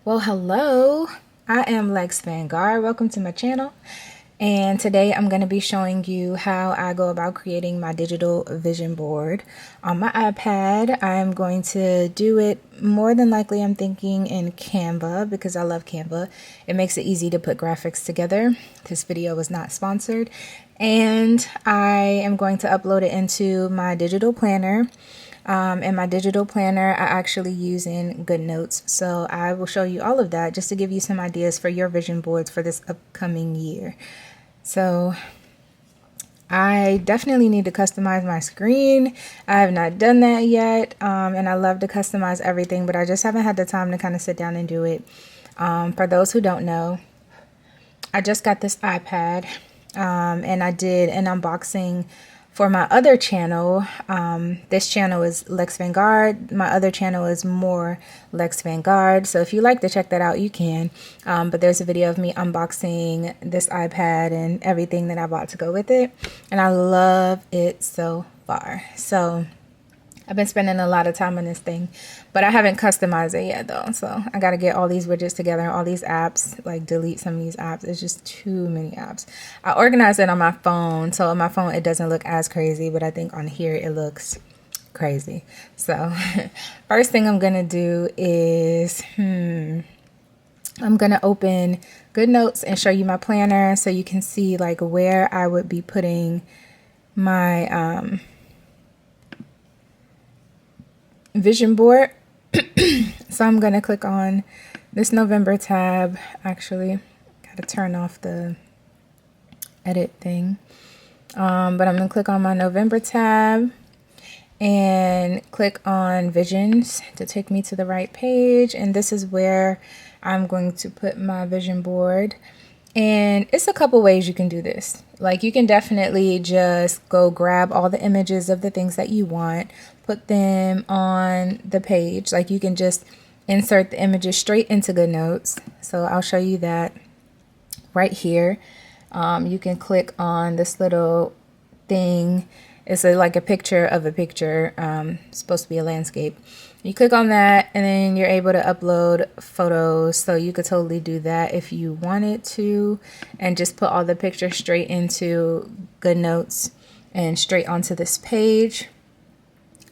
Well, hello, I am Lex Vanguard. Welcome to my channel. And today I'm going to be showing you how I go about creating my digital vision board on my iPad. I'm going to do it more than likely, I'm thinking, in Canva because I love Canva. It makes it easy to put graphics together. This video was not sponsored. And I am going to upload it into my digital planner. In my digital planner, I actually use in GoodNotes. So I will show you all of that just to give you some ideas for your vision boards for this upcoming year. So I definitely need to customize my screen. I have not done that yet. And I love to customize everything, but I just haven't had the time to kind of sit down and do it. For those who don't know, I just got this iPad and I did an unboxing for my other channel. This channel is Lex Vanguard. My other channel is more Lex Vanguard. So if you like to check that out, you can. But there's a video of me unboxing this iPad and everything that I bought to go with it. And I love it so far. So I've been spending a lot of time on this thing, but I haven't customized it yet though. So I got to get all these widgets together, all these apps, like delete some of these apps. It's just too many apps. I organized it on my phone. So on my phone, it doesn't look as crazy, but I think on here it looks crazy. So first thing I'm going to do is, I'm going to open GoodNotes and show you my planner so you can see like where I would be putting my, vision board. So I'm going to click on this November tab. Actually, got to turn off the edit thing. But I'm going to click on my November tab and click on visions to take me to the right page. And this is where I'm going to put my vision board. And it's a couple ways you can do this. Like you can definitely just go grab all the images of the things that you want, put them on the page. Like you can just insert the images straight into GoodNotes. So I'll show you that right here. You can click on this little thing. It's like a picture of a picture. It's supposed to be a landscape. You click on that and then you're able to upload photos. So you could totally do that if you wanted to and just put all the pictures straight into GoodNotes and straight onto this page.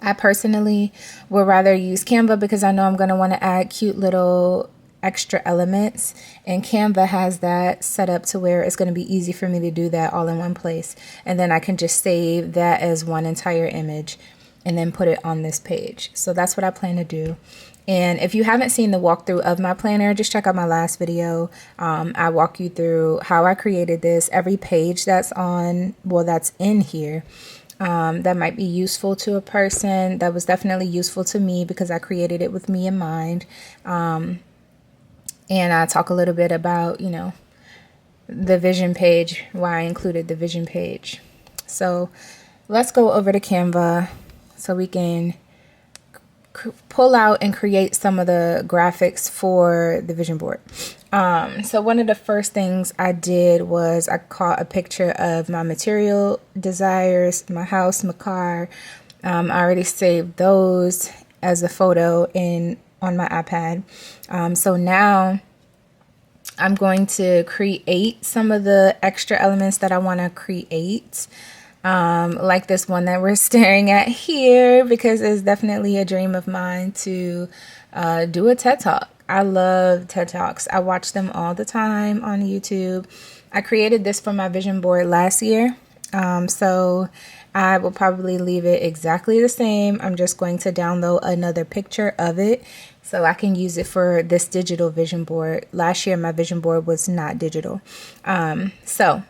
I personally would rather use Canva because I know I'm going to want to add cute little extra elements, and Canva has that set up to where it's going to be easy for me to do that all in one place, and then I can just save that as one entire image and then put it on this page. So that's what I plan to do. And if you haven't seen the walkthrough of my planner, just check out my last video. I walk you through how I created this. Every page that's on, well, that's in here, that might be useful to a person. That was definitely useful to me because I created it with me in mind. And I talk a little bit about, you know, the vision page, why I included the vision page. So let's go over to Canva so we can pull out and create some of the graphics for the vision board. So one of the first things I did was I caught a picture of my material desires, my house, my car. I already saved those as a photo on my iPad. So now I'm going to create some of the extra elements that I want to create. Like this one that we're staring at here, because it's definitely a dream of mine to do a TED Talk. I love TED Talks. I watch them all the time on YouTube. I created this for my vision board last year. So I will probably leave it exactly the same. I'm just going to download another picture of it so I can use it for this digital vision board. Last year, my vision board was not digital. So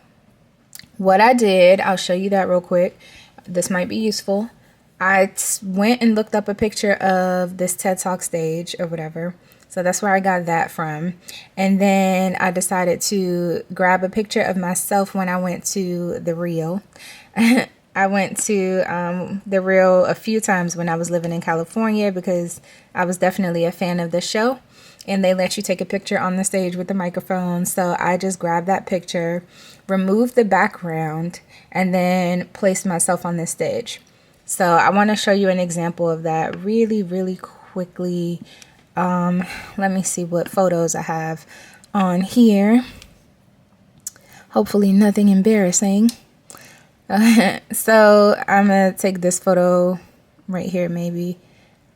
what I did, I'll show you that real quick. This might be useful. I went and looked up a picture of this TED Talk stage or whatever. So that's where I got that from. And then I decided to grab a picture of myself when I went to the Rio. I went to the Rio a few times when I was living in California because I was definitely a fan of the show. And they let you take a picture on the stage with the microphone. So I just grabbed that picture, removed the background, and then placed myself on this stage. So I want to show you an example of that really, really quickly. let me see what photos I have on here. Hopefully nothing embarrassing. So I'm gonna take this photo right here maybe.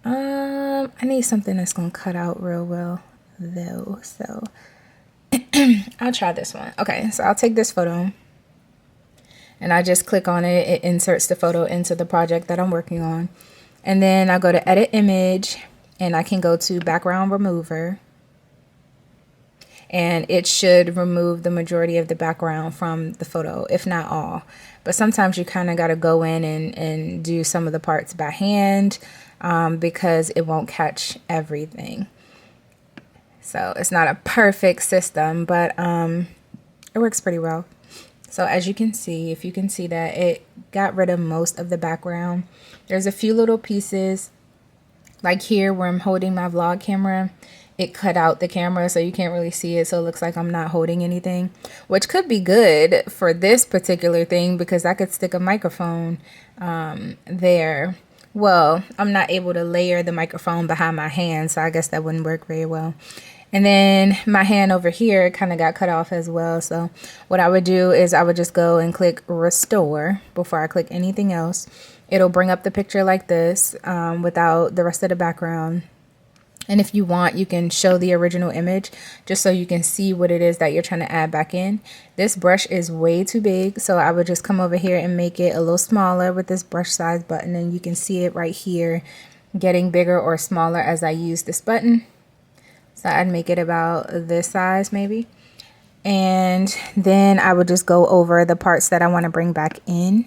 I need something that's gonna cut out real well though, so I'll try this one. Okay, so I'll take this photo and I just click on it. It inserts the photo into the project that I'm working on. And then I go to edit image and I can go to background remover. And it should remove the majority of the background from the photo, if not all. But sometimes you kind of got to go in and do some of the parts by hand because it won't catch everything. So it's not a perfect system, but it works pretty well. So as you can see, if you can see that, it got rid of most of the background. There's a few little pieces, like here where I'm holding my vlog camera. It cut out the camera so you can't really see it, so it looks like I'm not holding anything, which could be good for this particular thing because I could stick a microphone there. Well, I'm not able to layer the microphone behind my hand, so I guess that wouldn't work very well. And then my hand over here kind of got cut off as well. So what I would do is I would just go and click restore before I click anything else. It'll bring up the picture like this without the rest of the background. And if you want, you can show the original image just so you can see what it is that you're trying to add back in. This brush is way too big, so I would just come over here and make it a little smaller with this brush size button, and you can see it right here getting bigger or smaller as I use this button. So I'd make it about this size maybe. And then I would just go over the parts that I want to bring back in.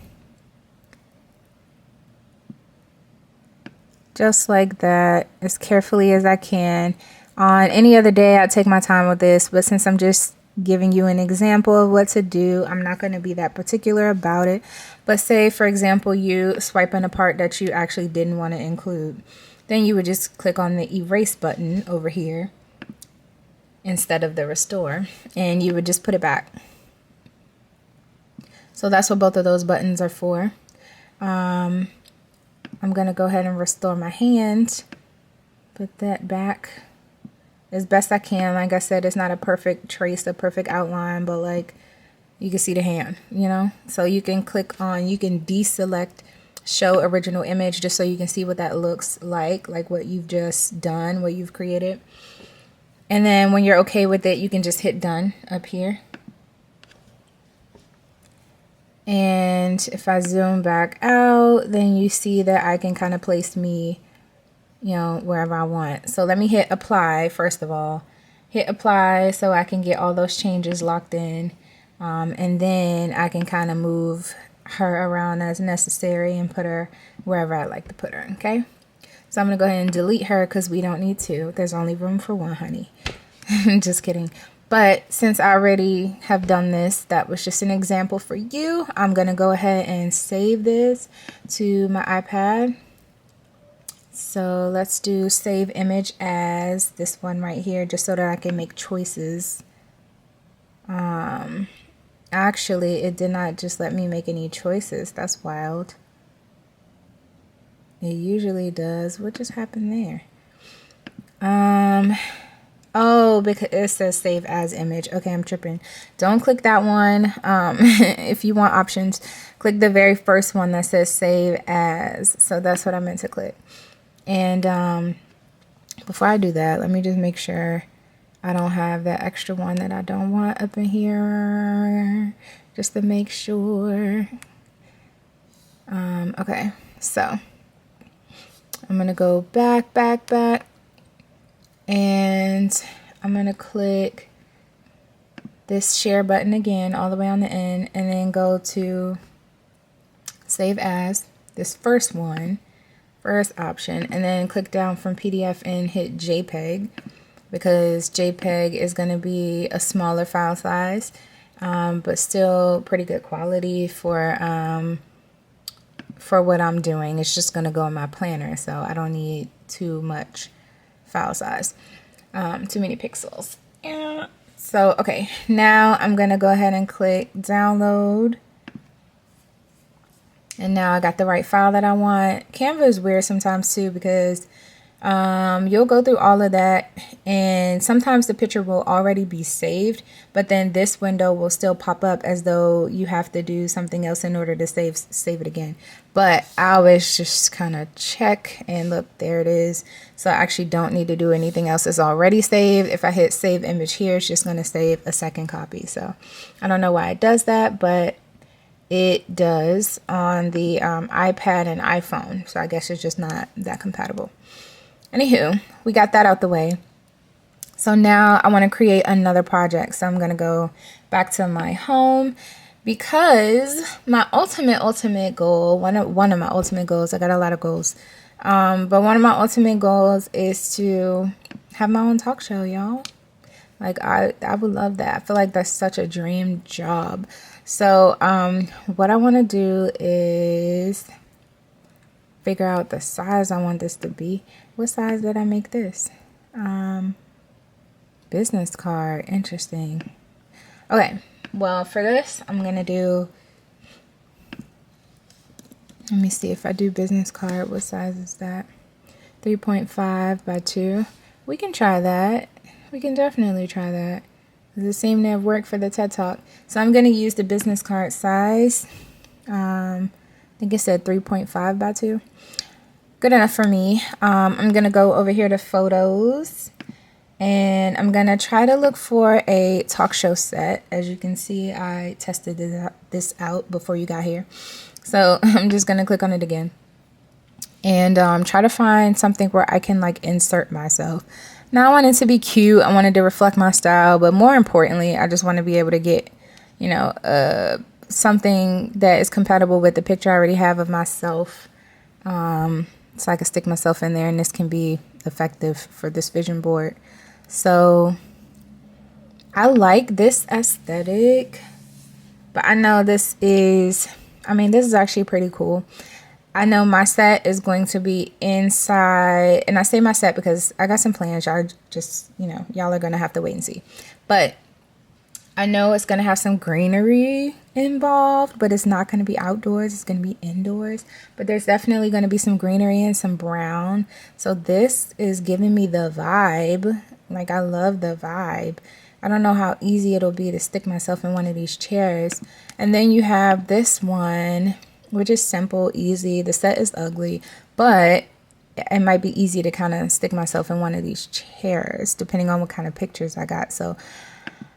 Just like that, as carefully as I can. On any other day, I'd take my time with this, but since I'm just giving you an example of what to do, I'm not going to be that particular about it. But say, for example, you swipe on a part that you actually didn't want to include. Then you would just click on the erase button over here instead of the restore, and you would just put it back. So that's what both of those buttons are for. I'm going to go ahead and restore my hand, put that back as best I can. Like I said, it's not a perfect trace, a perfect outline, but like you can see the hand, you know? So you can click on, you can deselect show original image just so you can see what that looks like what you've just done, what you've created. And then when you're okay with it, you can just hit done up here. And if I zoom back out, then you see that I can kind of place me, you know, wherever I want. So let me hit apply first of all. Hit apply so I can get all those changes locked in. And then I can kind of move her around as necessary and put her wherever I like to put her, okay? So I'm going to go ahead and delete her because we don't need to. There's only room for one, honey. Just kidding. But since I already have done this, that was just an example for you. I'm going to go ahead and save this to my iPad. So let's do save image as this one right here, just so that I can make choices. Actually, it did not just let me make any choices. That's wild. It usually does. What just happened there? Oh, because it says save as image. Okay, I'm tripping. Don't click that one. If you want options, click the very first one that says save as. So that's what I meant to click. And before I do that, let me just make sure I don't have that extra one that I don't want up in here. Just to make sure. Okay, so I'm going to go back. And I'm going to click this share button again all the way on the end, and then go to save as, this first option, and then click down from PDF and hit JPEG, because JPEG is going to be a smaller file size, but still pretty good quality for what I'm doing. It's just going to go in my planner, so I don't need too much file size, too many pixels. Yeah. So okay, now I'm gonna go ahead and click download, and now I got the right file that I want. Canva is weird sometimes too, because You'll go through all of that, and sometimes the picture will already be saved, but then this window will still pop up as though you have to do something else in order to save it again. But I always just kind of check, and look, there it is. So I actually don't need to do anything else. It's already saved. If I hit save image here, it's just going to save a second copy. So I don't know why it does that, but it does on the iPad and iPhone. So I guess it's just not that compatible. Anywho, we got that out the way. So now I want to create another project. So I'm going to go back to my home, because my ultimate goal, one of my ultimate goals, I got a lot of goals, but one of my ultimate goals is to have my own talk show, y'all. Like I would love that. I feel like that's such a dream job. So what I want to do is figure out the size I want this to be. What size did I make this? Business card. Interesting. Okay. Well, for this, I'm going to do, let me see if I do business card. What size is that? 3.5 by 2. We can try that. We can definitely try that. It seemed to have worked for the TED Talk. So I'm going to use the business card size. I think it said 3.5 by 2. Good enough for me. I'm going to go over here to photos, and I'm going to try to look for a talk show set. As you can see, I tested this out before you got here. So I'm just going to click on it again and try to find something where I can like insert myself. Now I want it to be cute. I wanted to reflect my style, but more importantly, I just want to be able to get, you know, something that is compatible with the picture I already have of myself. So I can stick myself in there, and this can be effective for this vision board. So I like this aesthetic, but I know this is actually pretty cool. I know my set is going to be inside, and I say my set because I got some plans. Y'all just, y'all are going to have to wait and see. But I know it's going to have some greenery involved, but it's not going to be outdoors. It's going to be indoors. But there's definitely going to be some greenery and some brown. So this is giving me the vibe. Like, I love the vibe. I don't know how easy it'll be to stick myself in one of these chairs. And then you have this one, which is simple, easy. The set is ugly, but it might be easy to kind of stick myself in one of these chairs, depending on what kind of pictures I got. So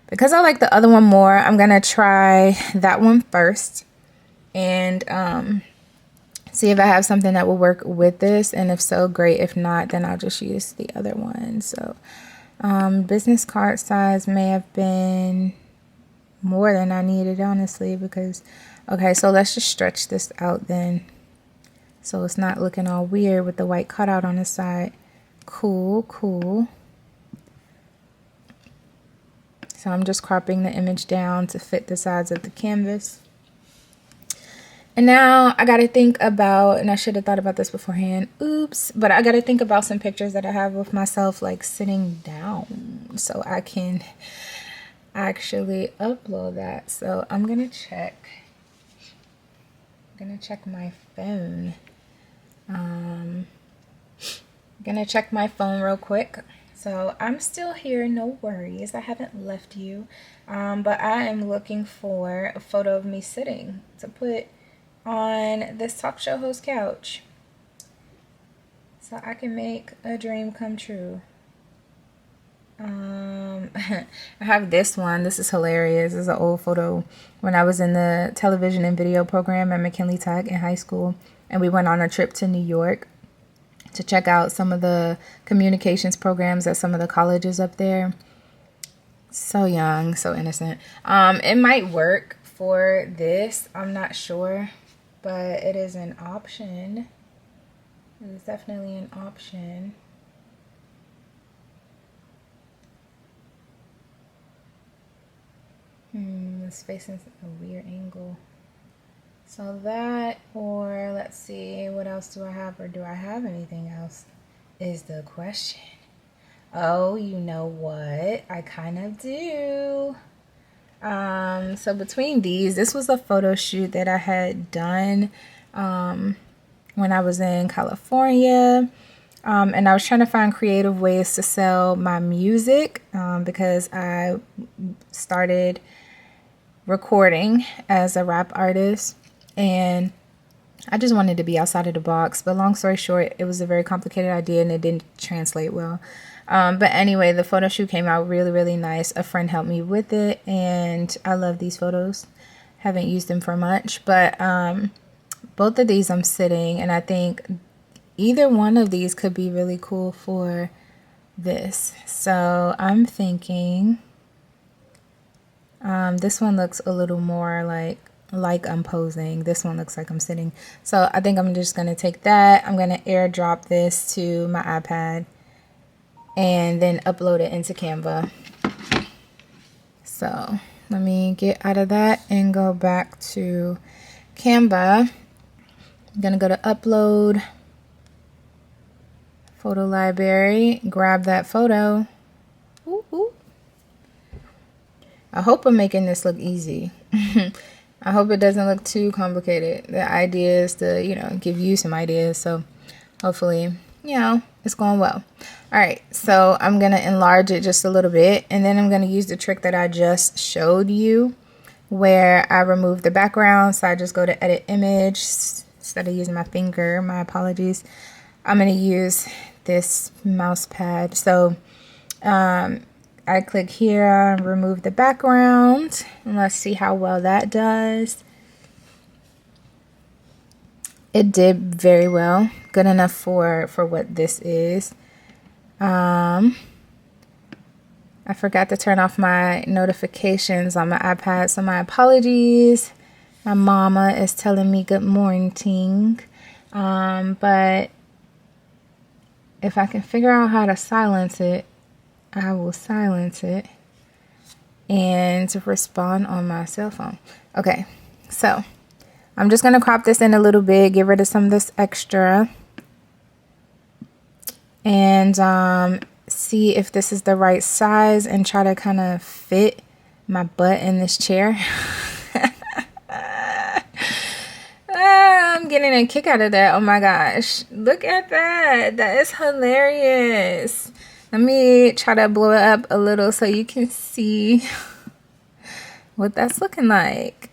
because I like the other one more, I'm going to try that one first and see if I have something that will work with this. And if so, great. If not, then I'll just use the other one. So business card size may have been more than I needed, honestly, because, okay, so let's just stretch this out then. So it's not looking all weird with the white cutout on the side. Cool, cool. So I'm just cropping the image down to fit the size of the canvas. And now I got to think about, and I should have thought about this beforehand, oops, but I got to think about some pictures that I have with myself like sitting down so I can actually upload that. So I'm going to check my phone. I'm going to check my phone real quick. So I'm still here, no worries. I haven't left you. But I am looking for a photo of me sitting to put on this talk show host couch so I can make a dream come true. I have this one. This is hilarious. This is an old photo when I was in the television and video program at McKinley Tech in high school. And we went on a trip to New York to check out some of the communications programs at some of the colleges up there. So young, so innocent. It might work for this. I'm not sure, but it is an option. It is definitely an option. It's facing a weird angle. So that, or let's see, what else do I have, or do I have anything else, is the question. Oh, you know what? I kind of do. So between these, this was a photo shoot that I had done when I was in California. And I was trying to find creative ways to sell my music because I started recording as a rap artist, and I just wanted to be outside of the box. But long story short, it was a very complicated idea and it didn't translate well. But anyway, the photo shoot came out really, really nice. A friend helped me with it, and I love these photos. Haven't used them for much, but both of these I'm sitting, and I think either one of these could be really cool for this. So I'm thinking this one looks a little more like I'm posing. This one looks like I'm sitting. So I think I'm just going to take that. I'm going to airdrop this to my iPad and then upload it into Canva. So let me get out of that and go back to Canva. I'm going to go to upload, photo library, grab that photo. Ooh, ooh. I hope I'm making this look easy. I hope it doesn't look too complicated. The idea is to, give you some ideas. So hopefully, it's going well. All right, so I'm going to enlarge it just a little bit. And then I'm going to use the trick that I just showed you where I remove the background. So I just go to edit image instead of using my finger. My apologies. I'm going to use this mouse pad. So I click here, remove the background, and let's see how well that does. It did very well, good enough for what this is. I forgot to turn off my notifications on my iPad, so my apologies. My mama is telling me good morning, but if I can figure out how to silence it, I will silence it and respond on my cell phone. Okay, so I'm just going to crop this in a little bit, get rid of some of this extra, and see if this is the right size and try to kind of fit my butt in this chair. I'm getting a kick out of that. Oh my gosh, look at that. That is hilarious. Let me try to blow it up a little so you can see what that's looking like.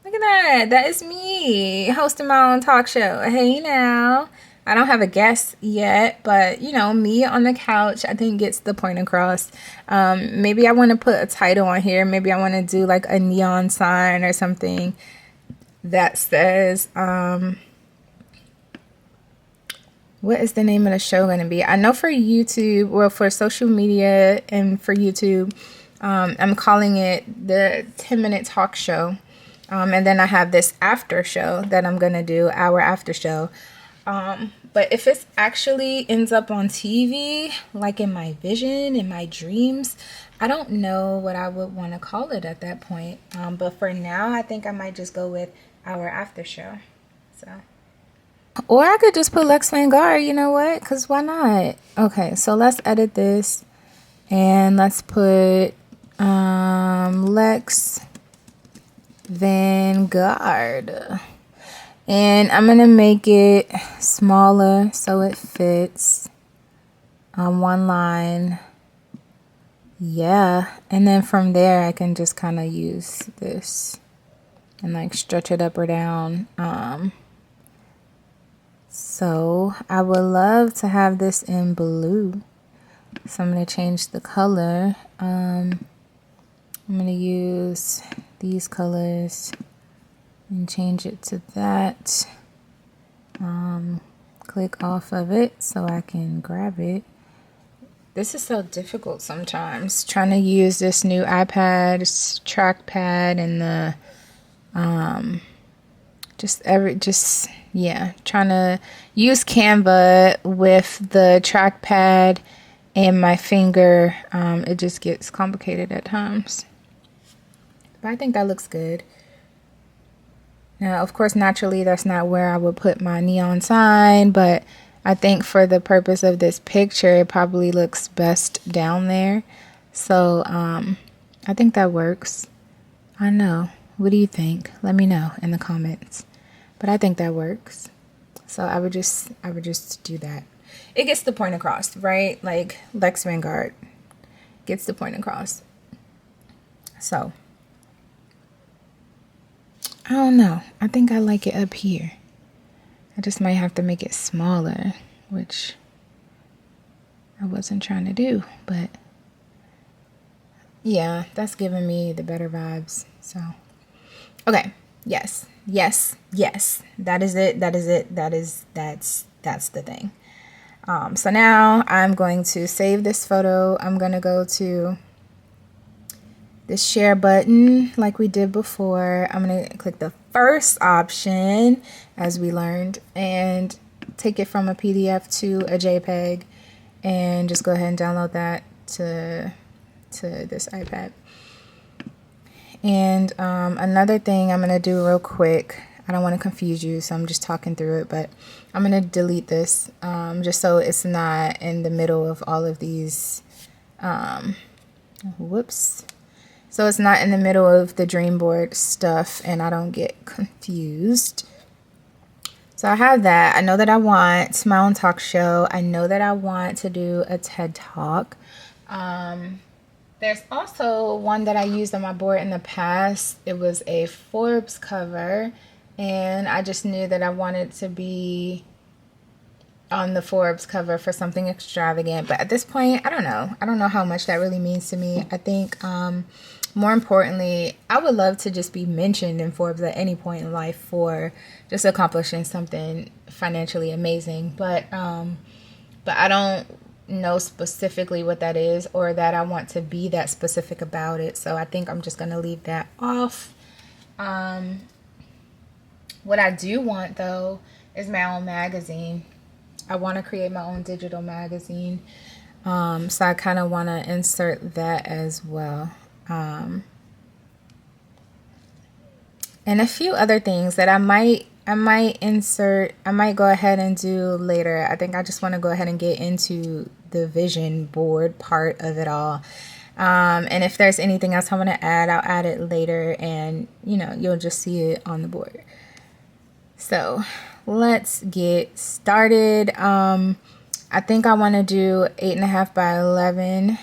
Look at that. That is me hosting my own talk show. Hey now. I don't have a guest yet, but me on the couch, I think gets the point across. Maybe I want to put a title on here. Maybe I want to do like a neon sign or something that says, what is the name of the show going to be? I know for YouTube, well, for social media and for YouTube, I'm calling it the 10-minute talk show. And then I have this after show that I'm going to do, our after show. But if it actually ends up on TV, like in my vision, in my dreams, I don't know what I would want to call it at that point. But for now, I think I might just go with our after show. So. Or I could just put Lex Vanguard, you know what? Because why not? Okay, so let's edit this. And let's put Lex Vanguard. And I'm going to make it smaller so it fits on one line. Yeah. And then from there, I can just kind of use this and like stretch it up or down. So I would love to have this in blue. So I'm going to change the color. I'm going to use these colors and change it to that. Click off of it so I can grab it. This is so difficult sometimes, trying to use this new iPad trackpad and the trying to use Canva with the trackpad and my finger. It just gets complicated at times, but I think that looks good. Now, of course, naturally, that's not where I would put my neon sign, but I think for the purpose of this picture, it probably looks best down there. So I think that works. I know. What do you think? Let me know in the comments. But I think that works. So I would just do that. it gets the point across, right? Like Lex Vanguard gets the point across. So I don't know. I think I like it up here. I just might have to make it smaller, which I wasn't trying to do, but yeah, that's giving me the better vibes. So, okay. Yes. That is it. That's the thing. So now I'm going to save this photo. I'm going to go to the share button like we did before. I'm going to click the first option as we learned and take it from a PDF to a JPEG and just go ahead and download that to this iPad. And another thing I'm going to do real quick, I don't want to confuse you, so I'm just talking through it, but I'm going to delete this just so it's not in the middle of all of these, so it's not in the middle of the dream board stuff and I don't get confused. So I have that. I know that I want Smile and Talk Show. I know that I want to do a TED Talk. There's also one that I used on my board in the past. It was a Forbes cover, and I just knew that I wanted to be on the Forbes cover for something extravagant. But at this point, I don't know. I don't know how much that really means to me. I think more importantly, I would love to just be mentioned in Forbes at any point in life for just accomplishing something financially amazing. But I don't know specifically what that is or that I want to be that specific about it. So I think I'm just going to leave that off. What I do want though is my own magazine. I want to create my own digital magazine. So I kind of want to insert that as well. And a few other things that I might go ahead and do later. I think I just want to go ahead and get into the vision board part of it all. And if there's anything else I want to add, I'll add it later and, you'll just see it on the board. So let's get started. I think I want to do 8.5 by 11.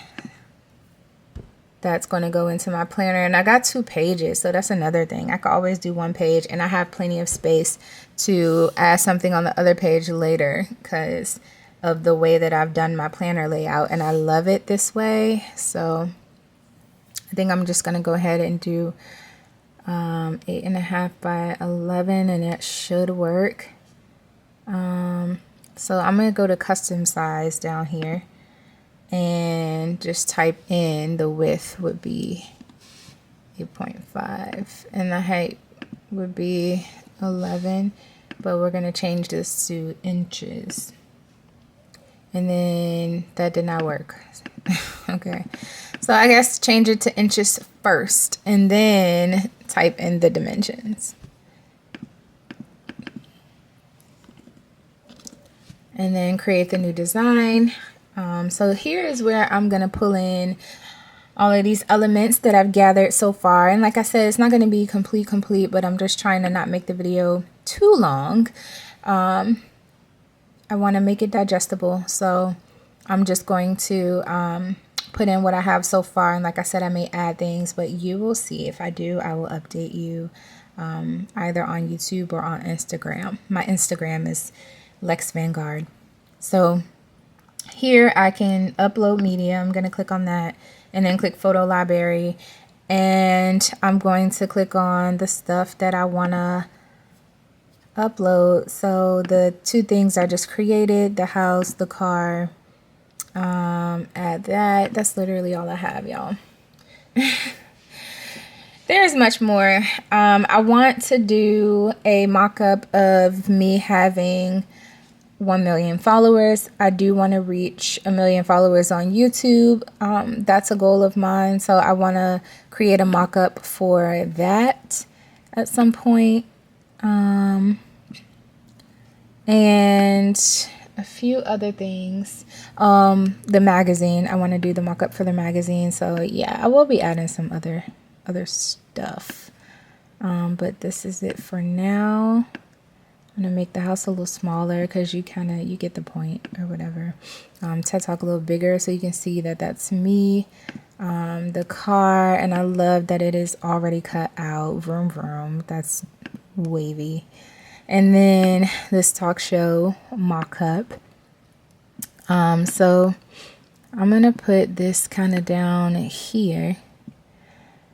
That's going to go into my planner, and I got 2 pages, so that's another thing. I could always do 1 page, and I have plenty of space to add something on the other page later because of the way that I've done my planner layout, and I love it this way. So I think I'm just going to go ahead and do 8.5 by 11, and that should work. So I'm going to go to custom size down here and just type in the width would be 8.5 and the height would be 11, but we're going to change this to inches. And then that did not work. Okay, so I guess change it to inches first and then type in the dimensions. And then create the new design. So here is where I'm going to pull in all of these elements that I've gathered so far. And like I said, it's not going to be complete, but I'm just trying to not make the video too long. I want to make it digestible. So I'm just going to put in what I have so far. And like I said, I may add things, but you will see. If I do, I will update you either on YouTube or on Instagram. My Instagram is Lex Vanguard. So here I can upload media. I'm going to click on that and then click photo library. And I'm going to click on the stuff that I want to upload. So the 2 things I just created, the house, the car, add that. That's literally all I have, y'all. There's much more. I want to do a mock-up of me having 1 million followers. I do want to reach 1 million followers on YouTube. That's a goal of mine. So I want to create a mock-up for that at some point. And a few other things. The magazine. I want to do the mock-up for the magazine. So yeah, I will be adding some other stuff. But this is it for now. I'm gonna make the house a little smaller because you get the point or whatever. TED Talk a little bigger so you can see that that's me. The car, and I love that it is already cut out. Vroom vroom. That's wavy. And then this talk show mock-up. So I'm gonna put this kind of down here.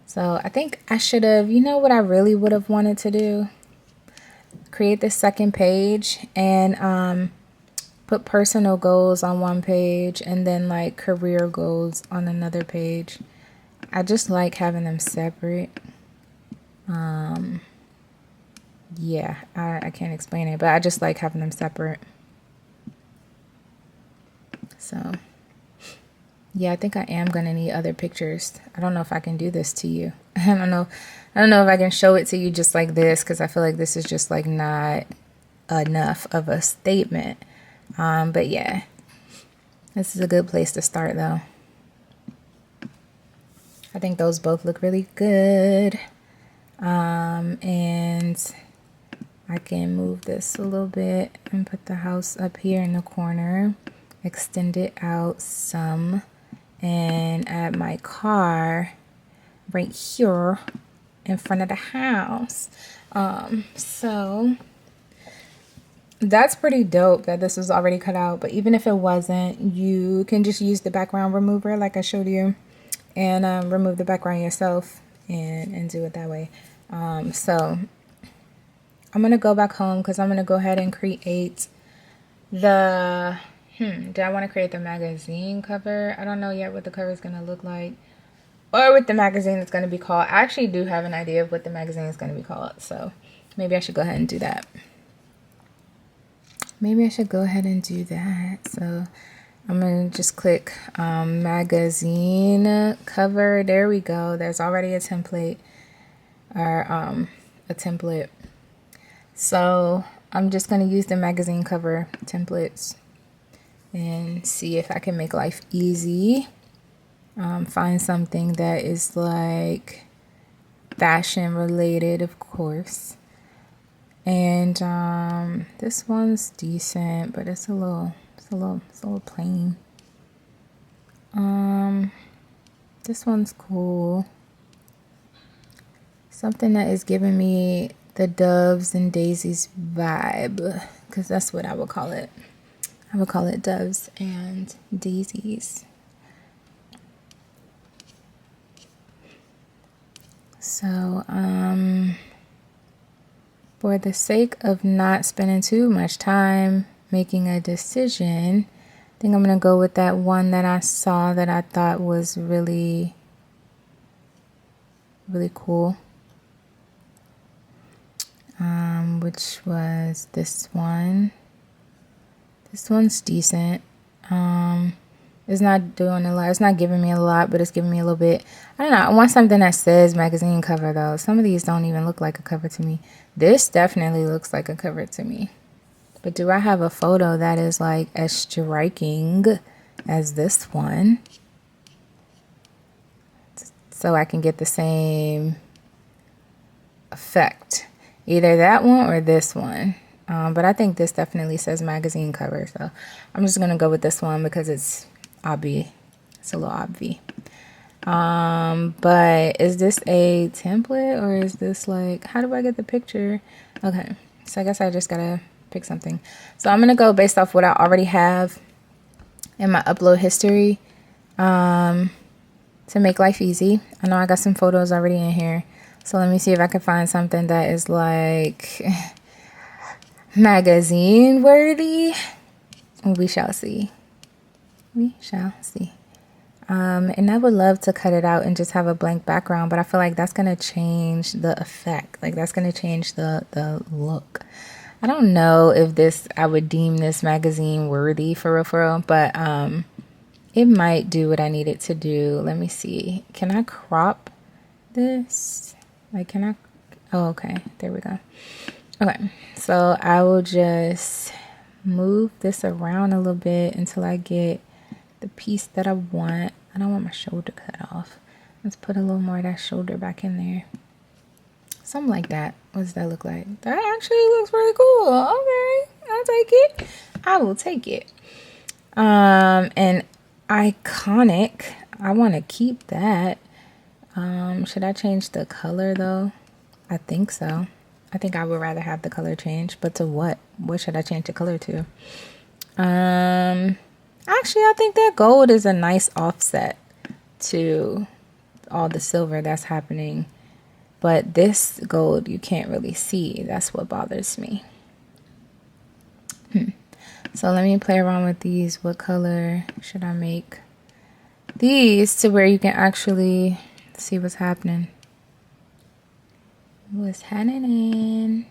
So I think I should have, you know what I really would have wanted to do? Create this second page and put personal goals on one page and then like career goals on another page. I just like having them separate. Yeah, I can't explain it, but I just like having them separate. So yeah, I think I am gonna need other pictures. I don't know if I can do this to you. I don't know if I can show it to you just like this, because I feel like this is just like not enough of a statement. But yeah, this is a good place to start though. I think those both look really good. And I can move this a little bit and put the house up here in the corner, extend it out some, and add my car right here in front of the house. So that's pretty dope that this was already cut out, but even if it wasn't, you can just use the background remover like I showed you and remove the background yourself and do it that way. So I'm gonna go back home because I'm gonna go ahead and create the do I want to create the magazine cover? I don't know yet what the cover is gonna look like or what the magazine is gonna be called. I actually do have an idea of what the magazine is gonna be called, so maybe I should go ahead and do that. So I'm gonna just click magazine cover. There we go. There's already a template or a template. So I'm just gonna use the magazine cover templates and see if I can make life easy. Find something that is like fashion related, of course. And this one's decent, but it's a little plain. This one's cool. Something that is giving me the Doves and Daisies vibe, because that's what I would call it. I would call it Doves and Daisies. So, for the sake of not spending too much time making a decision, I think I'm going to go with that one that I saw that I thought was really, really cool. Which was this one. This one's decent. It's not doing a lot. It's not giving me a lot, but it's giving me a little bit. I don't know. I want something that says magazine cover, though. Some of these don't even look like a cover to me. This definitely looks like a cover to me. But do I have a photo that is like as striking as this one? So I can get the same effect. Either that one or this one. But I think this definitely says magazine cover. So I'm just going to go with this one because it's obvi. It's a little obvi. But is this a template or is this like, how do I get the picture? Okay. So I guess I just got to pick something. So I'm going to go based off what I already have in my upload history to make life easy. I know I got some photos already in here. So let me see if I can find something that is like magazine worthy. We shall see. We shall see. And I would love to cut it out and just have a blank background, but I feel like that's going to change the effect. Like that's going to change the look. I don't know if I would deem this magazine worthy for real, but it might do what I need it to do. Let me see. Can I crop this? Like, can I? Oh, okay. There we go. Okay. So I will just move this around a little bit until I get the piece that I want. I don't want my shoulder cut off. Let's put a little more of that shoulder back in there. Something like that. What does that look like? That actually looks pretty cool. Okay, I'll take it. I will take it. And iconic, I want to keep that. Should I change the color though? I think so. I think I would rather have the color change, but to what? What should I change the color to? Actually, I think that gold is a nice offset to all the silver that's happening. But this gold, you can't really see. That's what bothers me. So let me play around with these. What color should I make these to where you can actually see what's happening? What's happening?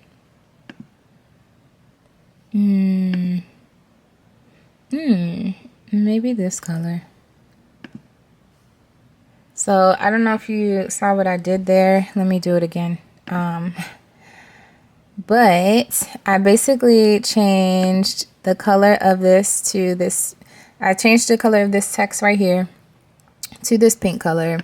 Maybe this color. So I don't know if you saw what I did there. Let me do it again. But I basically changed the color of this to this. I changed the color of this text right here to this pink color.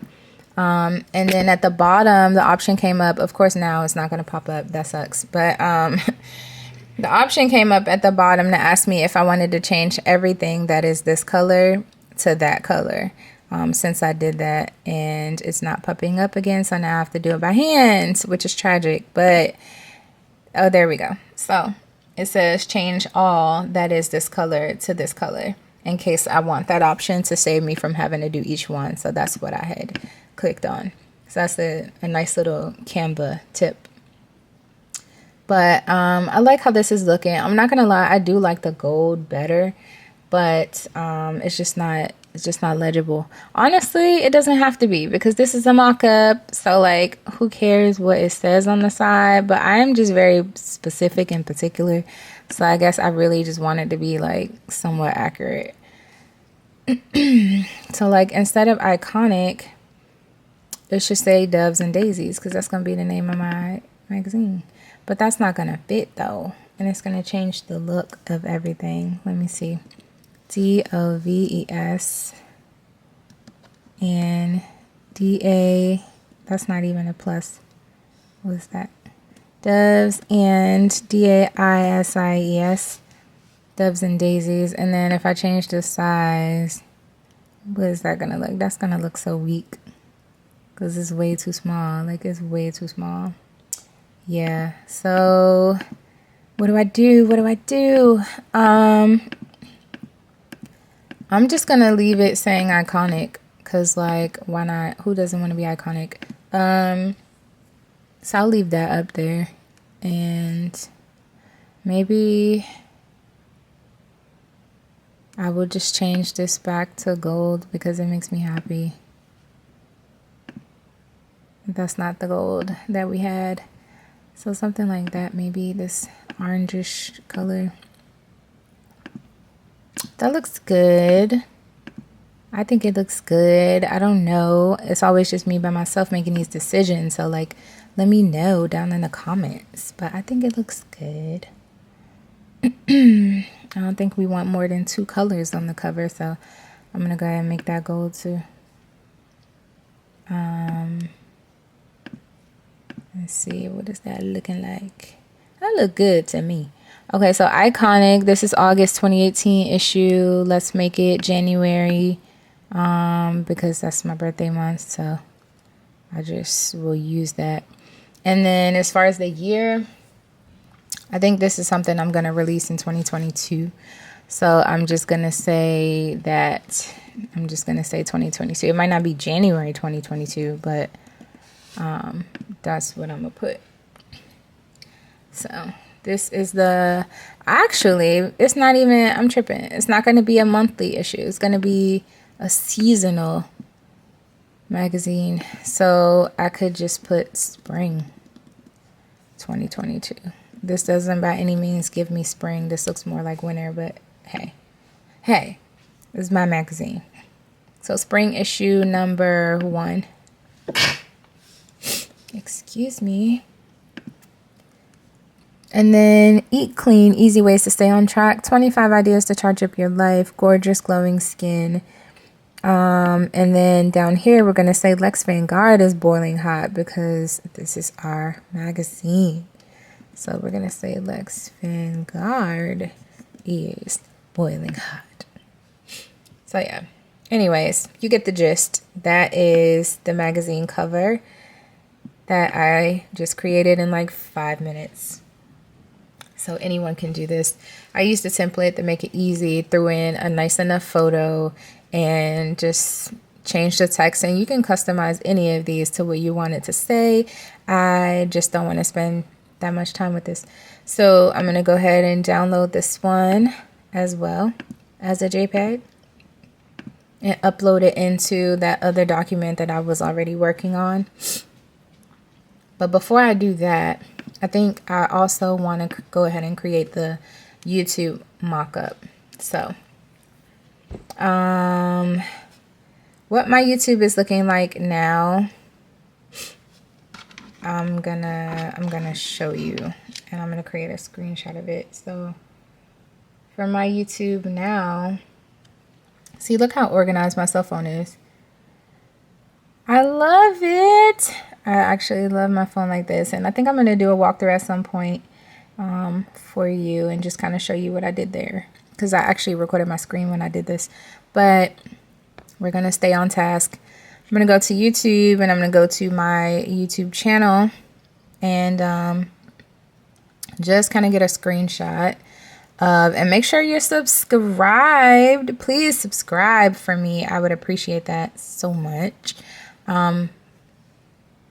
And then at the bottom, the option came up. Of course, now it's not going to pop up. That sucks. But the option came up at the bottom to ask me if I wanted to change everything that is this color to that color. Since I did that, and it's not popping up again, so now I have to do it by hand, which is tragic. But oh, there we go. So it says change all that is this color to this color, in case I want that option to save me from having to do each one. So that's what I had clicked on. So that's a nice little Canva tip. But I like how this is looking. I'm not gonna lie, I do like the gold better, but it's just not legible. Honestly, it doesn't have to be, because this is a mock-up, so like who cares what it says on the side. But I am just very specific and particular, so I guess I really just want it to be like somewhat accurate. So like instead of iconic, it should say Doves and Daisies, because that's gonna be the name of my magazine. But that's not gonna fit though, and it's gonna change the look of everything. Let me see. DOVES and DA, that's not even a plus. What is that? Doves and DAISIES, Doves and Daisies. And then if I change the size, what is that gonna look? That's gonna look so weak, because it's way too small. Like, it's way too small. Yeah, so what do I do? I'm just gonna leave it saying iconic, because like, why not? Who doesn't want to be iconic? So I'll leave that up there, and maybe I will just change this back to gold because it makes me happy. That's not the gold that we had. So something like that, maybe this orangish color. That looks good. I think it looks good. I don't know. It's always just me by myself making these decisions. So like, let me know down in the comments. But I think it looks good. I don't think we want more than 2 colors on the cover. So I'm going to go ahead and make that gold too. Let's see. What is that looking like? That look good to me. Okay, so iconic. This is August 2018 issue. Let's make it January, because that's my birthday month. So I just will use that. And then as far as the year, I think this is something I'm going to release in 2022. So I'm just going to say that. I'm just going to say 2022. It might not be January 2022, but that's what I'm going to put. So this is the, actually, it's not even, I'm tripping. It's not going to be a monthly issue. It's going to be a seasonal magazine. So I could just put spring 2022. This doesn't by any means give me spring. This looks more like winter, but hey, this is my magazine. So spring issue number 1. Excuse me. And then eat clean, easy ways to stay on track, 25 ideas to charge up your life, gorgeous glowing skin. And then down here, we're going to say Lex Vanguard is boiling hot because this is our magazine. So we're going to say Lex Vanguard is boiling hot. So yeah, anyways, you get the gist. That is the magazine cover that I just created in like 5 minutes. So anyone can do this. I used a template to make it easy, threw in a nice enough photo and just change the text, and you can customize any of these to what you want it to say. I just don't want to spend that much time with this. So I'm going to go ahead and download this one as well as a JPEG and upload it into that other document that I was already working on. But before I do that, I think I also want to go ahead and create the YouTube mockup. So what my YouTube is looking like now, I'm gonna show you, and I'm gonna create a screenshot of it. So for my YouTube now, see, look how organized my cell phone is. I love it. I actually love my phone like this, and I think I'm going to do a walkthrough at some point for you and just kind of show you what I did there, because I actually recorded my screen when I did this. But we're going to stay on task. I'm going to go to YouTube, and I'm going to go to my YouTube channel and just kind of get a screenshot of, and make sure you're subscribed. Please subscribe for me. I would appreciate that so much.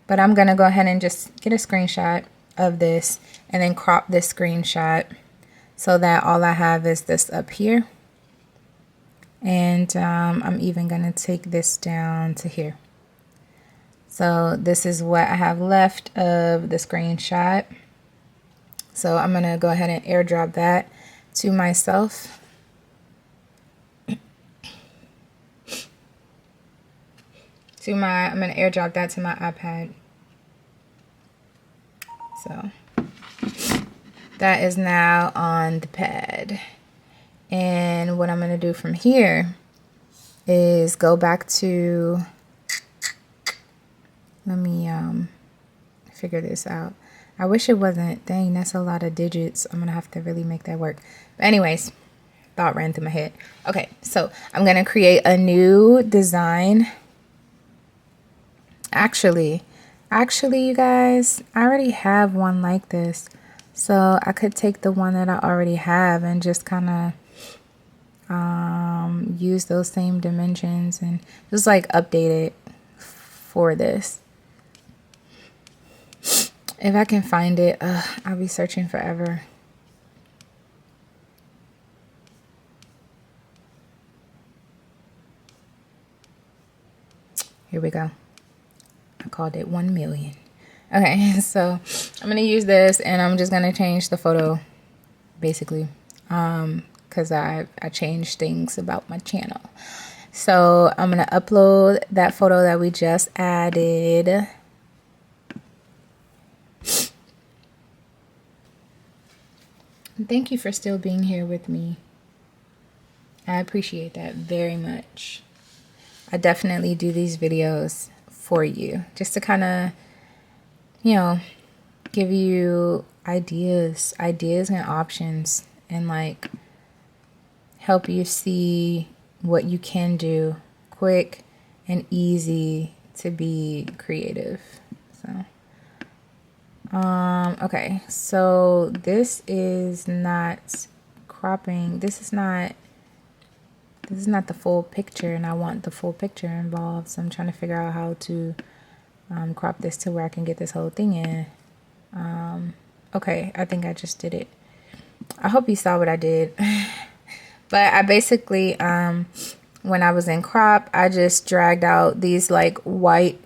But I'm going to go ahead and just get a screenshot of this and then crop this screenshot so that all I have is this up here. And I'm even going to take this down to here. So this is what I have left of the screenshot. So I'm going to go ahead and airdrop that to myself. I'm going to airdrop that to my iPad. So that is now on the pad. And what I'm going to do from here is go back to, let me figure this out. I wish it wasn't, dang, that's a lot of digits. I'm going to have to really make that work. But anyways, thought ran through my head. Okay, so I'm going to create a new design. Actually, you guys, I already have one like this. So I could take the one that I already have and just kind of use those same dimensions and just like update it for this. If I can find it, I'll be searching forever. Here we go. I called it 1 million. Okay, so I'm going to use this, and I'm just going to change the photo, basically, because I changed things about my channel. So I'm going to upload that photo that we just added. Thank you for still being here with me. I appreciate that very much. I definitely do these videos for you, just to kind of, you know, give you ideas and options, and like help you see what you can do quick and easy to be creative. So okay, so this is not cropping, this is not the full picture, and I want the full picture involved. So I'm trying to figure out how to crop this to where I can get this whole thing in. Okay, I think I just did it. I hope you saw what I did. But I basically, when I was in crop, I just dragged out these like white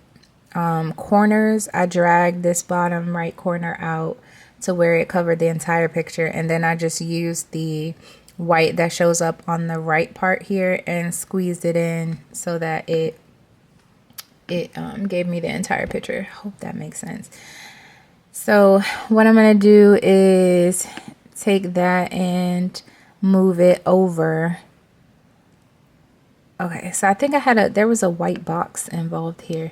corners. I dragged this bottom right corner out to where it covered the entire picture, and then I just used the white that shows up on the right part here and squeezed it in so that it gave me the entire picture. Hope that makes sense. So what I'm going to do is take that and move it over Okay, so I think there was a white box involved here.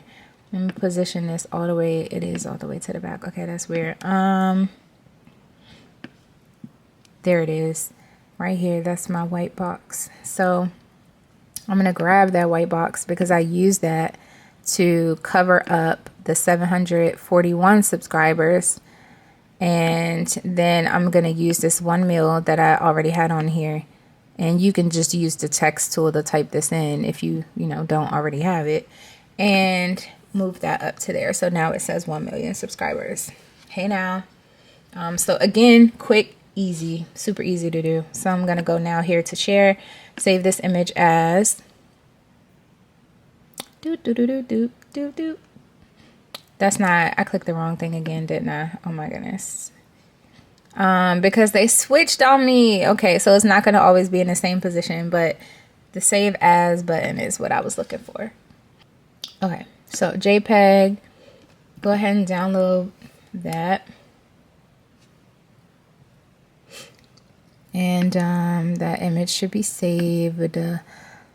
Let me position this all the way. It is all the way to the back. Okay, that's weird. There it is. Right here, that's my white box. So I'm gonna grab that white box because I use that to cover up the 741 subscribers. And then I'm gonna use this 1 mil that I already had on here. And you can just use the text tool to type this in if you don't already have it. And move that up to there. So now it says 1 million subscribers. Hey now. So again, quick, easy, super easy to do. So I'm gonna go now here to share, save this image as That's not, I clicked the wrong thing again, didn't I? Oh my goodness. Because they switched on me. Okay, so it's not gonna always be in the same position, but the save as button is what I was looking for. Okay, so JPEG, go ahead and download that. And that image should be saved.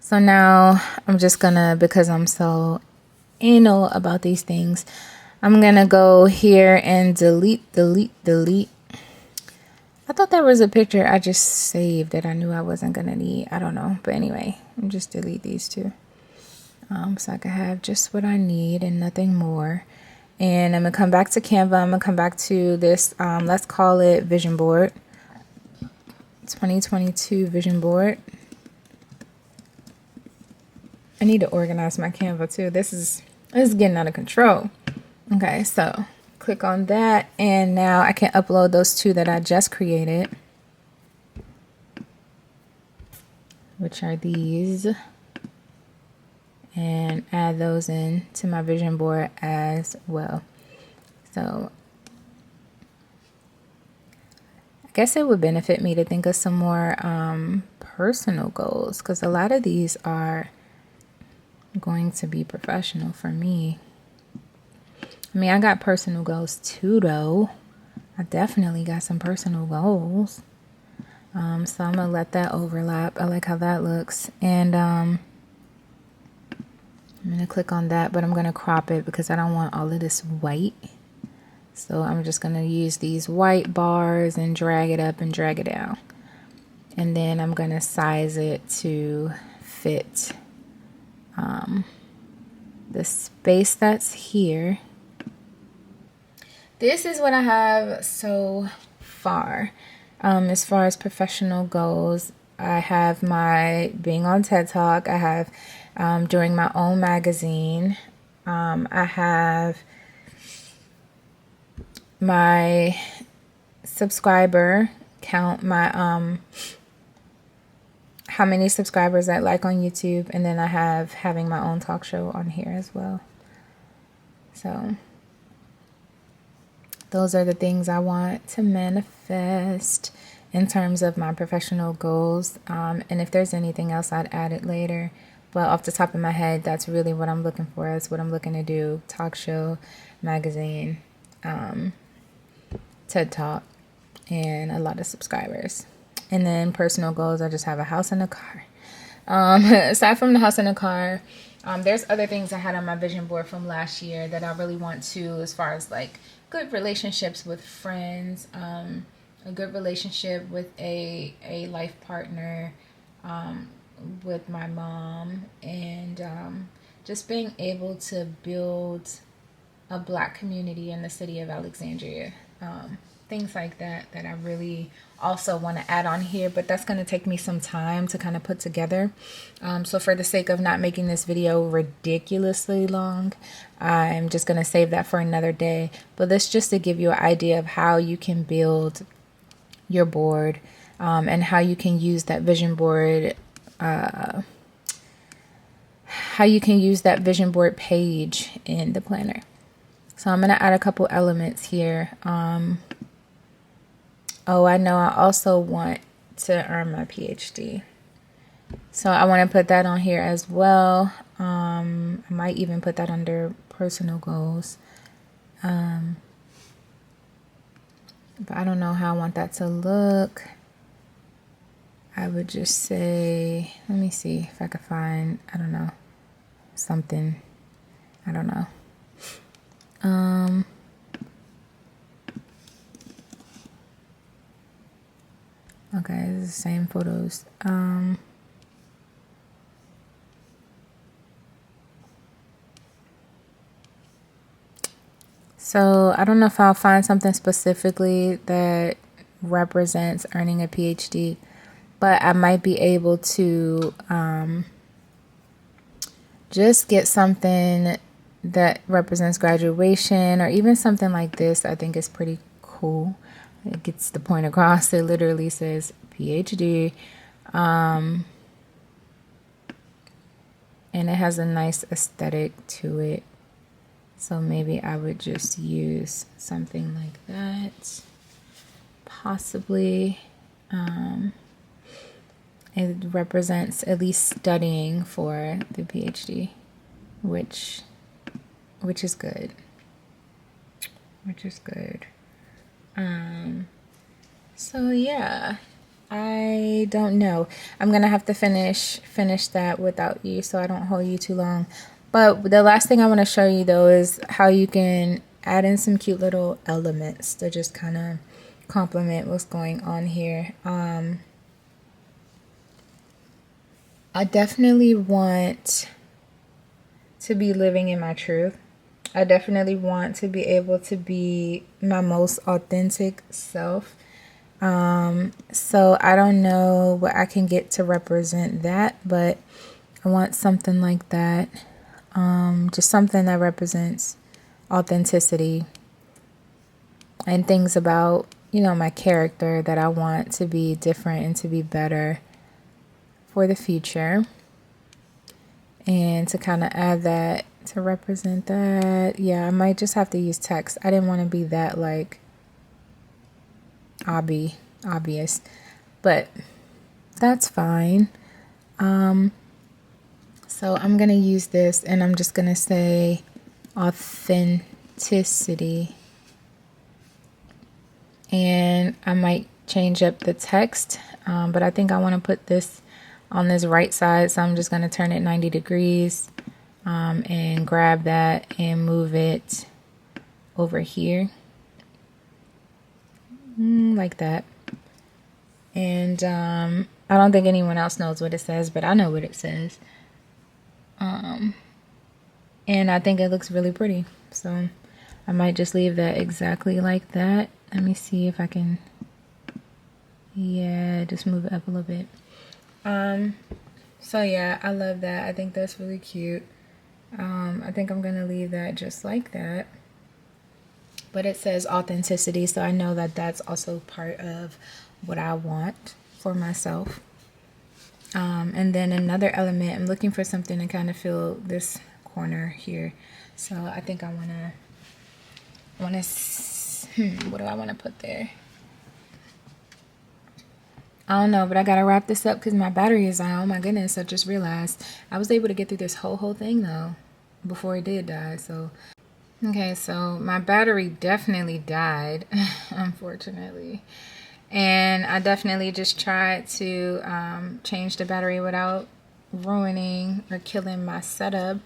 So now I'm just gonna, because I'm so anal about these things, I'm gonna go here and delete. I thought there was a picture I just saved that I knew I wasn't gonna need. I don't know, but anyway, I'm just delete these two. So I can have just what I need and nothing more. And I'm gonna come back to Canva. I'm gonna come back to this, let's call it vision board. 2022 vision board. I need to organize my Canva too. This is getting out of control. Okay, so click on that, and now I can upload those two that I just created, which are these, and add those in to my vision board as well. So I guess it would benefit me to think of some more personal goals, because a lot of these are going to be professional for me. I mean, I got personal goals too, though. I definitely got some personal goals. So I'm gonna let that overlap. I like how that looks. And I'm gonna click on that, but I'm gonna crop it because I don't want all of this white. So I'm just gonna use these white bars and drag it up and drag it down. And then I'm gonna size it to fit the space that's here. This is what I have so far. As far as professional goals, I have my being on TED Talk. I have doing my own magazine. I have my subscriber count, my how many subscribers I like on YouTube, and then I have having my own talk show on here as well. So those are the things I want to manifest in terms of my professional goals. And if there's anything else, I'd add it later. But off the top of my head, that's really what I'm looking for. That's what I'm looking to do. Talk show, magazine, TED Talk, and a lot of subscribers. And then personal goals, I just have a house and a car. Aside from the house and a car, there's other things I had on my vision board from last year that I really want to, as far as like good relationships with friends, a good relationship with a life partner, with my mom, and just being able to build a Black community in the city of Alexandria. Things like that I really also want to add on here, but that's going to take me some time to kind of put together. So for the sake of not making this video ridiculously long, I'm just going to save that for another day. But this just to give you an idea of how you can build your board, and how you can use that vision board, page in the planner. So I'm going to add a couple elements here. Oh, I know I also want to earn my PhD. So I want to put that on here as well. I might even put that under personal goals. But I don't know how I want that to look. I would just say, let me see if I could find, I don't know, something, I don't know. Okay, it's the same photos. So I don't know if I'll find something specifically that represents earning a PhD, but I might be able to just get something that represents graduation, or even something like this. I think is pretty cool. It gets the point across. It literally says PhD, and it has a nice aesthetic to it. So maybe I would just use something like that, possibly. It represents at least studying for the PhD, which is good. So yeah, I don't know. I'm gonna have to finish that without you, so I don't hold you too long. But the last thing I want to show you though is how you can add in some cute little elements to just kind of complement what's going on here. I definitely want to be living in my truth. I definitely want to be able to be my most authentic self. So I don't know what I can get to represent that, but I want something like that. Just something that represents authenticity and things about, my character that I want to be different and to be better for the future. And to kind of add that, to represent that, yeah, I might just have to use text. I didn't want to be that like obvious, but that's fine. So I'm gonna use this, and I'm just gonna say authenticity, and I might change up the text, but I think I want to put this on this right side, so I'm just gonna turn it 90 degrees, and grab that and move it over here, like that. And I don't think anyone else knows what it says, but I know what it says. And I think it looks really pretty, so I might just leave that exactly like that. Let me see if I can, yeah, just move it up a little bit. So yeah, I love that. I think that's really cute. I think I'm gonna leave that just like that, but it says authenticity, so I know that that's also part of what I want for myself. And then another element, I'm looking for something to kind of fill this corner here. So I think I what do I want to put there? I don't know, but I gotta wrap this up because my battery is on. Oh my goodness, I just realized I was able to get through this whole thing though before it did die. So okay, so my battery definitely died, unfortunately. And I definitely just tried to change the battery without ruining or killing my setup.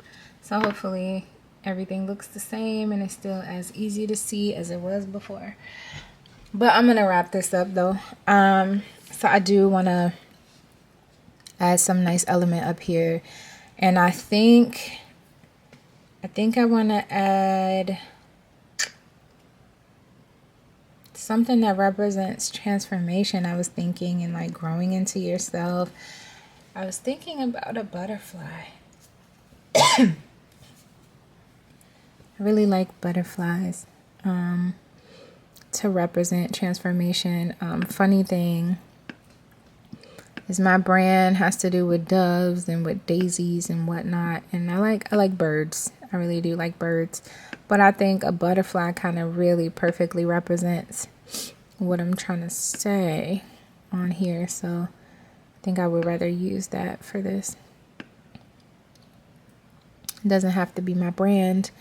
So hopefully everything looks the same and it's still as easy to see as it was before. But I'm going to wrap this up though. So I do want to add some nice element up here. And I think I want to add something that represents transformation. I was thinking, and like growing into yourself. I was thinking about a butterfly. I really like butterflies to represent transformation. Funny thing is my brand has to do with doves and with daisies and whatnot, and I like birds. I really do like birds, but I think a butterfly kind of really perfectly represents what I'm trying to say on here, so I think I would rather use that for this. It doesn't have to be my brand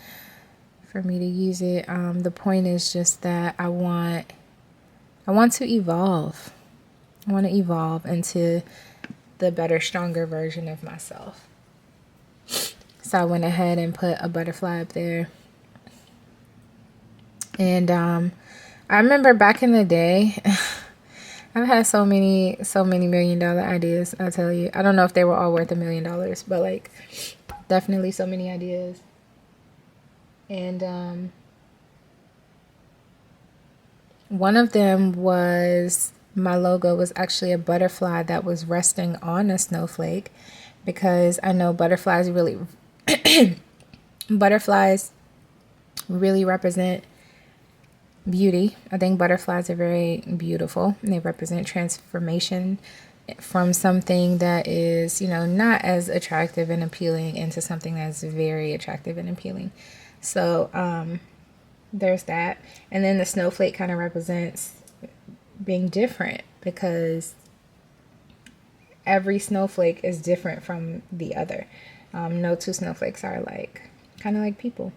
for me to use it. The point is just that I want to evolve. I want to evolve into the better, stronger version of myself. So I went ahead and put a butterfly up there. And I remember back in the day, I've had so many $1 million ideas, I'll tell you. I don't know if they were all worth $1 million, but like definitely so many ideas. And one of them was, my logo was actually a butterfly that was resting on a snowflake, because I know butterflies really represent beauty. I think butterflies are very beautiful, and they represent transformation from something that is, you know, not as attractive and appealing into something that's very attractive and appealing. So there's that. And then the snowflake kind of represents being different, because every snowflake is different from the other. No two snowflakes are alike, kind of like people.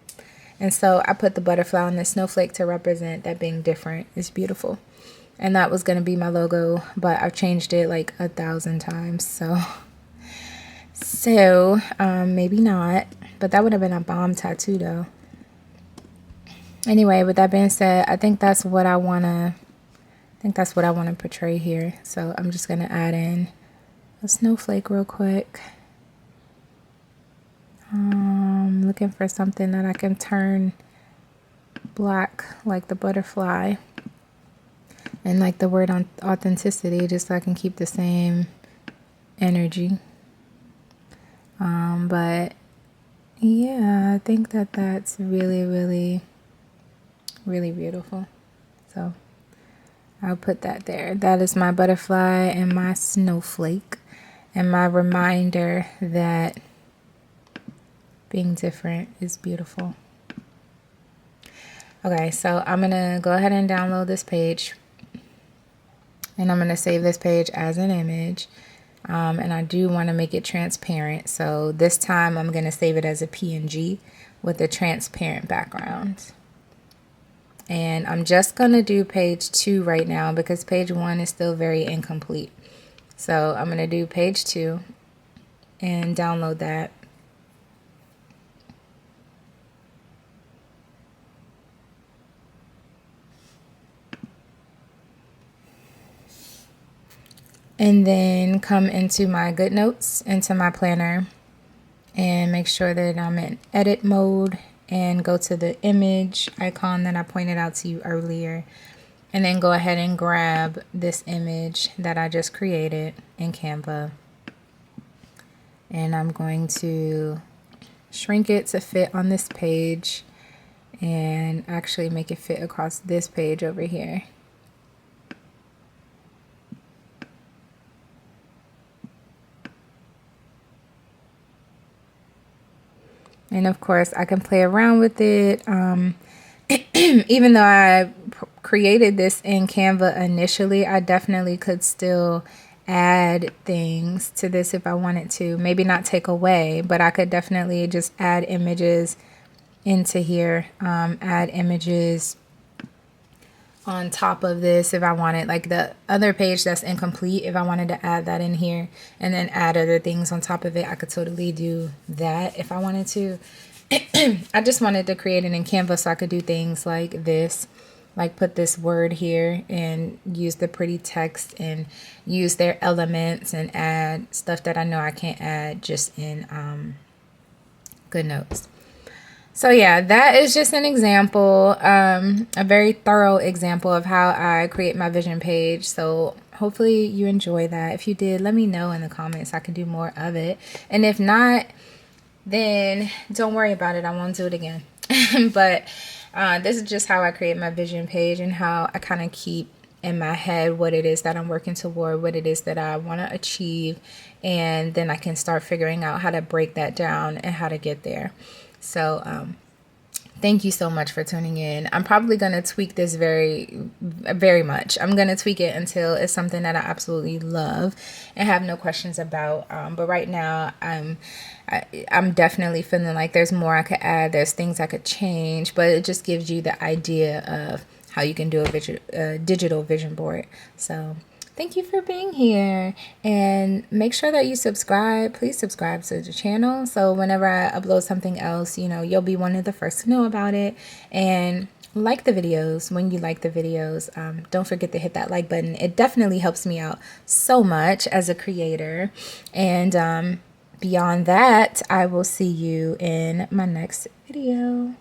And so I put the butterfly on the snowflake to represent that being different is beautiful. And that was going to be my logo, but I've changed it like 1,000 times. So maybe not, but that would have been a bomb tattoo though. Anyway, with that being said, I think that's what I want to portray here. So I'm just going to add in a snowflake real quick. Looking for something that I can turn black like the butterfly, and like the word on authenticity, just so I can keep the same energy. But yeah, I think that that's really, really, really beautiful. So I'll put that there. That is my butterfly and my snowflake, and my reminder that being different is beautiful. Okay, so I'm going to go ahead and download this page, and I'm going to save this page as an image. And I do want to make it transparent. So this time I'm going to save it as a PNG with a transparent background. And I'm just going to do page 2 right now, because page 1 is still very incomplete. So I'm going to do page 2 and download that. And then come into my GoodNotes, into my planner, and make sure that I'm in edit mode, and go to the image icon that I pointed out to you earlier. And then go ahead and grab this image that I just created in Canva. And I'm going to shrink it to fit on this page, and actually make it fit across this page over here. And of course, I can play around with it. Even though I created this in Canva initially, I definitely could still add things to this if I wanted to. Maybe not take away, but I could definitely just add images into here. Add images on top of this if I wanted, like the other page that's incomplete, if I wanted to add that in here and then add other things on top of it, I could totally do that if I wanted to. I just wanted to create it in Canva so I could do things like this, like put this word here and use the pretty text and use their elements and add stuff that I know I can't add just in GoodNotes. So yeah, that is just an example, a very thorough example of how I create my vision page. So hopefully you enjoy that. If you did, let me know in the comments. I can do more of it. And if not, then don't worry about it. I won't do it again. But this is just how I create my vision page, and how I kind of keep in my head what it is that I'm working toward, what it is that I want to achieve. And then I can start figuring out how to break that down and how to get there. So thank you so much for tuning in. I'm probably going to tweak this very, very much. I'm going to tweak it until it's something that I absolutely love and have no questions about. But right now, I'm definitely feeling like there's more I could add. There's things I could change, but it just gives you the idea of how you can do a digital vision board. So Thank you for being here, and make sure that you subscribe. Please subscribe to the channel so whenever I upload something else, you'll be one of the first to know about it. And like the videos. When you like the videos, don't forget to hit that like button. It definitely helps me out so much as a creator. And beyond that, I will see you in my next video.